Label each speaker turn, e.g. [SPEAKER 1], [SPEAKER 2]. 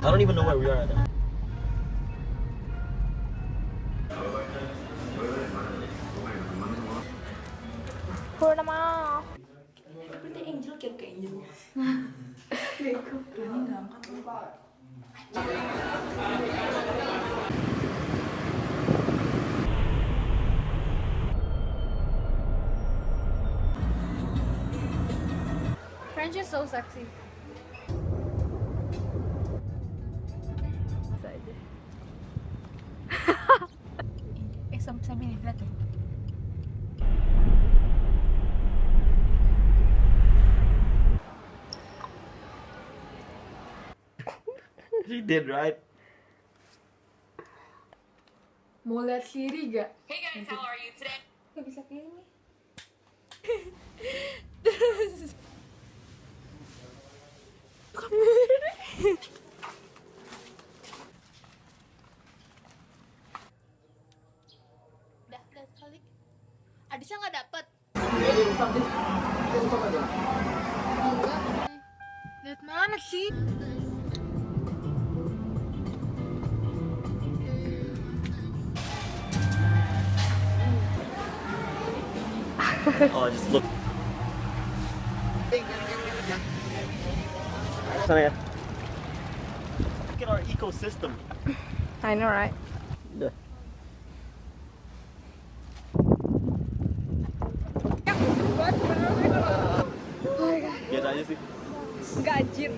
[SPEAKER 1] I don't even know where we are right now.
[SPEAKER 2] Purnama.
[SPEAKER 3] Berarti Angel kayak Angel. Bego, berani nggak angkat lu.
[SPEAKER 2] French is so sexy. Saja. Sambil dilihat ya.
[SPEAKER 1] She did, right?
[SPEAKER 2] Mau lihat Siri gak?
[SPEAKER 3] Hey guys, how are you today?
[SPEAKER 2] Gak bisa kayak ini. Udah sekali. Adisnya nggak dapet. Lihat mana sih?
[SPEAKER 1] Oh, just look. Sana ya. Look at our ecosystem.
[SPEAKER 2] I know, right?
[SPEAKER 1] Udah.
[SPEAKER 2] Oh my god.
[SPEAKER 1] Biasa aja sih.
[SPEAKER 2] Gajir.